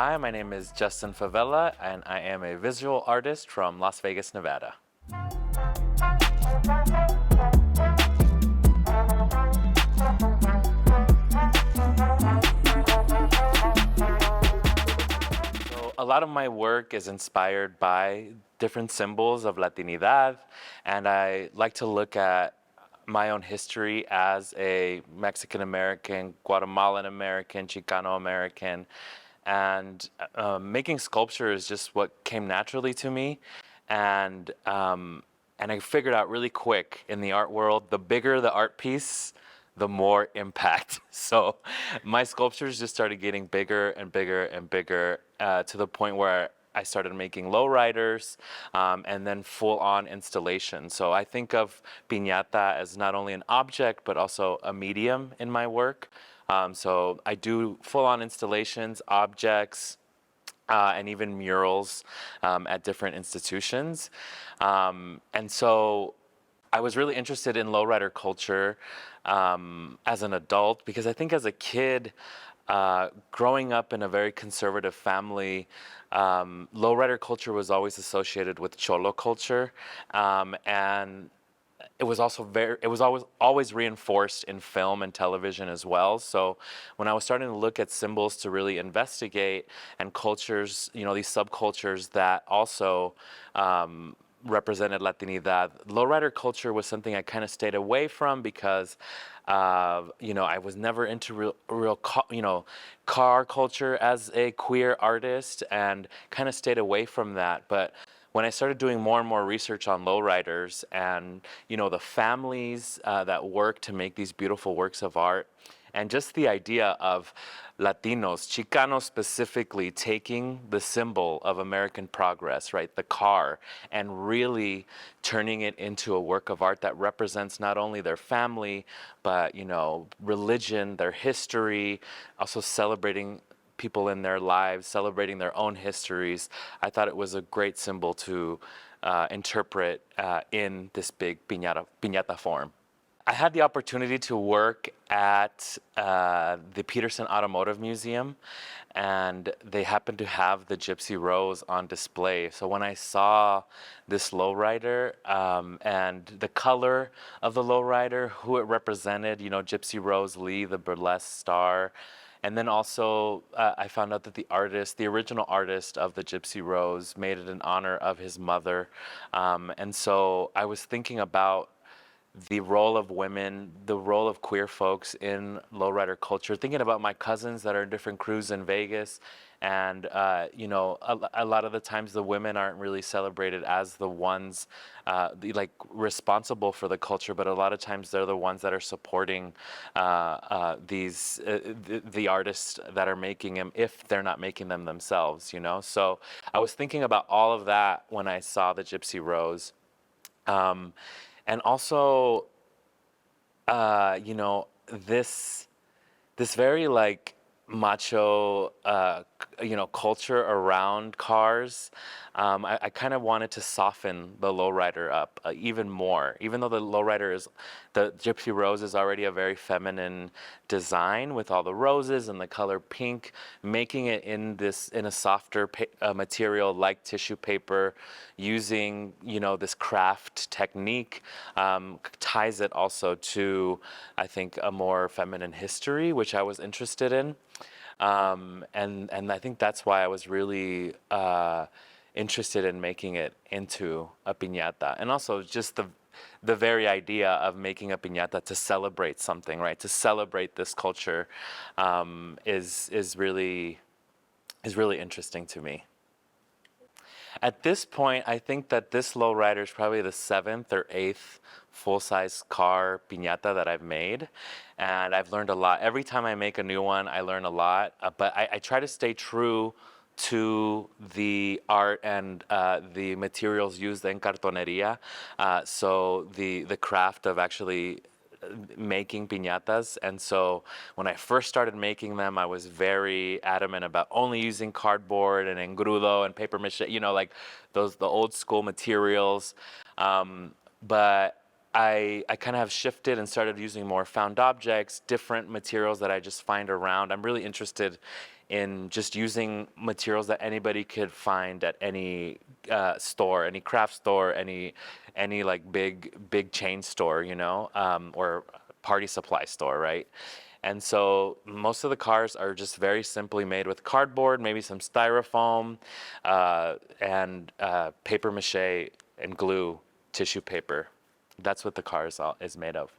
Hi, my name is Justin Favela, and I am a visual artist from Las Vegas, Nevada. So a lot of my work is inspired by different symbols of Latinidad, and I like to look at my own history as a Mexican American, Guatemalan American, Chicano American, and making sculpture is just what came naturally to me, and and I figured out really quick in the art world, the bigger the art piece, the more impact. So my sculptures just started getting bigger and bigger and bigger to the point where I started making lowriders and then full-on installation. So I think of piñata as not only an object, but also a medium in my work. So I do full-on installations, objects, and even murals at different institutions. And so I was really interested in lowrider culture as an adult because I think as a kid, growing up in a very conservative family, lowrider culture was always associated with cholo culture, and it was also always reinforced in film and television as well. So when I was starting to look at symbols to really investigate and cultures, these subcultures that also represented Latinidad, lowrider culture was something I kind of stayed away from because I was never into real car culture as a queer artist and kind of stayed away from that. But when I started doing more and more research on lowriders and the families that work to make these beautiful works of art, and just the idea of Latinos, Chicanos specifically, taking the symbol of American progress, right, the car, and really turning it into a work of art that represents not only their family, but religion, their history, also celebrating people in their lives, celebrating their own histories. I thought it was a great symbol to interpret in this big piñata form. I had the opportunity to work at the Peterson Automotive Museum, and they happened to have the Gypsy Rose on display. So when I saw this lowrider and the color of the lowrider, who it represented, Gypsy Rose Lee, the burlesque star, and then also I found out that the original artist of the Gypsy Rose, made it in honor of his mother. And so I was thinking about the role of women, the role of queer folks in lowrider culture, thinking about my cousins that are in different crews in Vegas. And, a lot of the times the women aren't really celebrated as the ones responsible for the culture, but a lot of times they're the ones that are supporting the artists that are making them, if they're not making them themselves, So I was thinking about all of that when I saw the Gypsy Rose. And also, this very macho, culture around cars. I kind of wanted to soften the lowrider up even more, even though the Gypsy Rose is already a very feminine design with all the roses and the color pink, making it in a softer material like tissue paper, using this craft technique, ties it also to, I think, a more feminine history, which I was interested in. And I think that's why I was really interested in making it into a piñata. And also just the very idea of making a piñata to celebrate something, right? To celebrate this culture is really interesting to me. At this point, I think that this lowrider is probably the 7th or 8th full-size car piñata that I've made, and I've learned a lot. Every time I make a new one, I learn a lot, but I try to stay true to the art and the materials used in cartoneria, so the craft of actually making piñatas. And so when I first started making them, I was very adamant about only using cardboard and engrudo and paper mache, the old school materials. But I kind of have shifted and started using more found objects, different materials that I just find around. I'm really interested in just using materials that anybody could find at any store, any craft store, any like big chain store, or party supply store, right? And so most of the cars are just very simply made with cardboard, maybe some styrofoam, and paper mache and glue, tissue paper. That's what the car is made of.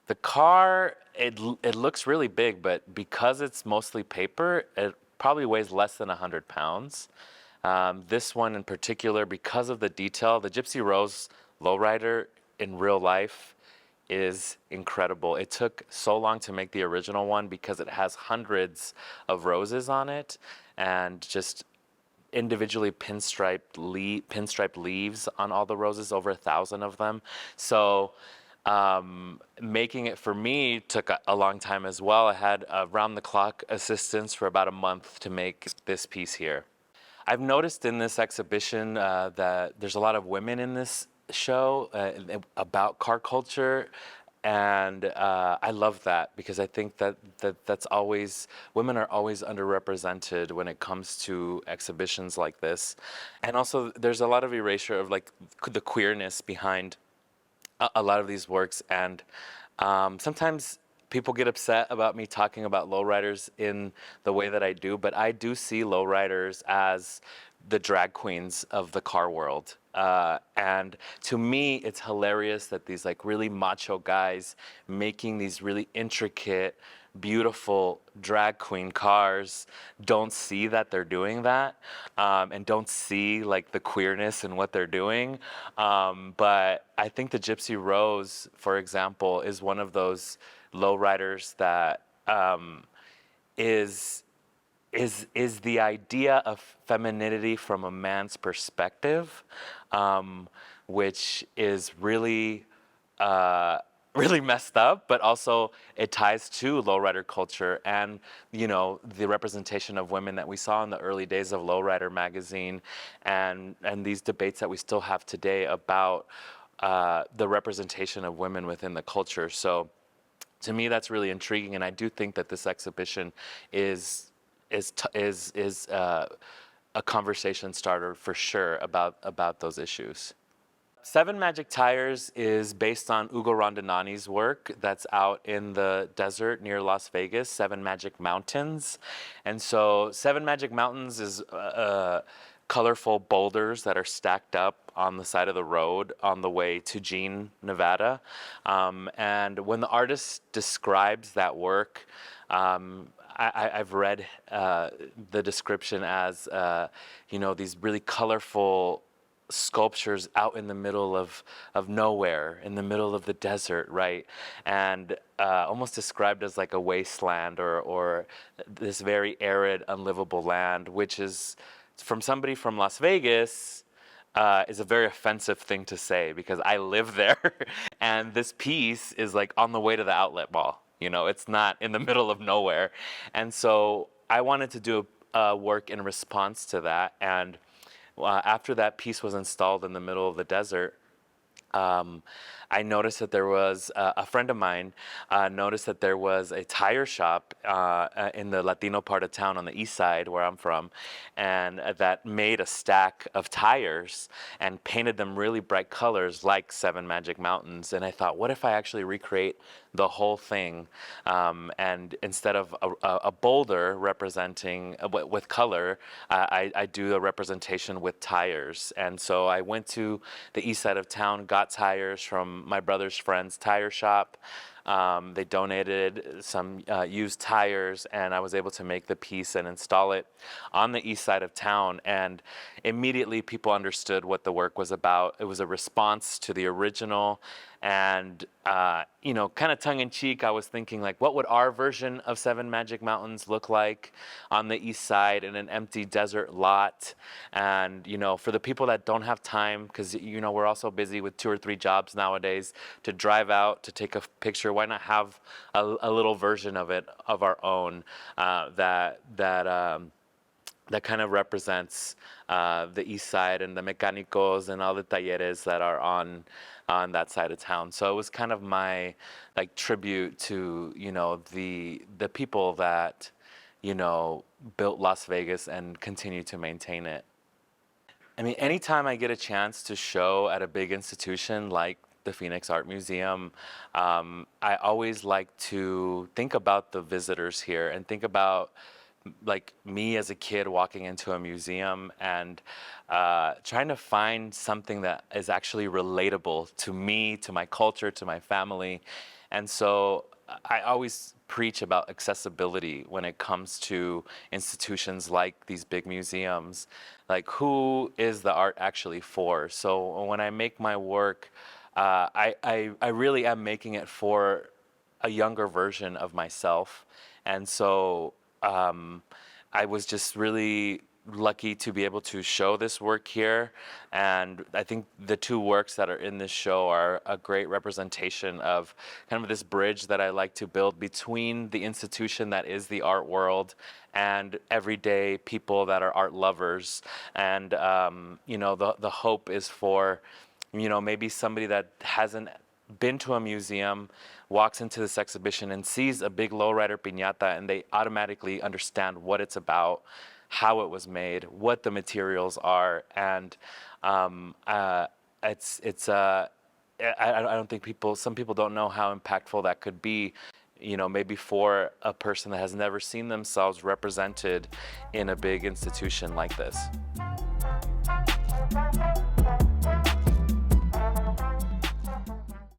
The car, it looks really big, but because it's mostly paper, it probably weighs less than 100 pounds. This one in particular, because of the detail, the Gypsy Rose lowrider in real life is incredible. It took so long to make the original one because it has hundreds of roses on it and just individually pinstriped leaves on all the roses, over 1,000 of them. So making it for me took a long time as well. I had round the clock assistance for about a month to make this piece here. I've noticed in this exhibition that there's a lot of women in this show about car culture, and I love that because I think that's always, women are always underrepresented when it comes to exhibitions like this. And also there's a lot of erasure of like the queerness behind a lot of these works, and sometimes people get upset about me talking about lowriders in the way that I do, but I do see lowriders as the drag queens of the car world. And to me, it's hilarious that these like really macho guys making these really intricate, beautiful drag queen cars don't see that they're doing that, and don't see like the queerness in what they're doing. But I think the Gypsy Rose, for example, is one of those lowriders that is the idea of femininity from a man's perspective, which is really really messed up, but also it ties to lowrider culture and the representation of women that we saw in the early days of Lowrider magazine, and these debates that we still have today about the representation of women within the culture. So to me, that's really intriguing, and I do think that this exhibition is a conversation starter for sure about those issues. Seven Magic Tires is based on Ugo Rondinani's work that's out in the desert near Las Vegas, Seven Magic Mountains. And so Seven Magic Mountains is colorful boulders that are stacked up on the side of the road on the way to Jean, Nevada. And when the artist describes that work, I've read the description as, these really colorful sculptures out in the middle of nowhere, in the middle of the desert, right? And almost described as like a wasteland or this very arid, unlivable land, which is, from somebody from Las Vegas, is a very offensive thing to say because I live there and this piece is like on the way to the outlet mall. It's not in the middle of nowhere. And so I wanted to do a work in response to that. And after that piece was installed in the middle of the desert, I noticed that there was a friend of mine noticed that there was a tire shop in the Latino part of town on the east side where I'm from, and that made a stack of tires and painted them really bright colors like Seven Magic Mountains. And I thought, what if I actually recreate the whole thing, and instead of a boulder representing with color, I do a representation with tires. And so I went to the east side of town, got tires from my brother's friend's tire shop. They donated some used tires, and I was able to make the piece and install it on the east side of town. And immediately people understood what the work was about. It was a response to the original. And, kind of tongue in cheek, I was thinking like, what would our version of Seven Magic Mountains look like on the east side in an empty desert lot? And, for the people that don't have time, because, we're also busy with 2 or 3 jobs nowadays, to drive out, to take a picture, why not have a little version of it of our own that kind of represents the east side and the mecanicos and all the talleres that are on that side of town. So it was kind of my like tribute to the people that you know, built Las Vegas and continue to maintain it. I mean, anytime I get a chance to show at a big institution like the Phoenix Art Museum, I always like to think about the visitors here and think about like me as a kid walking into a museum and trying to find something that is actually relatable to me, to my culture, to my family. And so I always preach about accessibility when it comes to institutions like these big museums. Like, who is the art actually for? So when I make my work, I really am making it for a younger version of myself. And so I was just really lucky to be able to show this work here. And I think the two works that are in this show are a great representation of kind of this bridge that I like to build between the institution that is the art world and everyday people that are art lovers. And, you know, the hope is for, you know, maybe somebody that hasn't been to a museum walks into this exhibition and sees a big lowrider piñata and they automatically understand what it's about, how it was made, what the materials are, and it's I don't think some people don't know how impactful that could be, you know, maybe for a person that has never seen themselves represented in a big institution like this.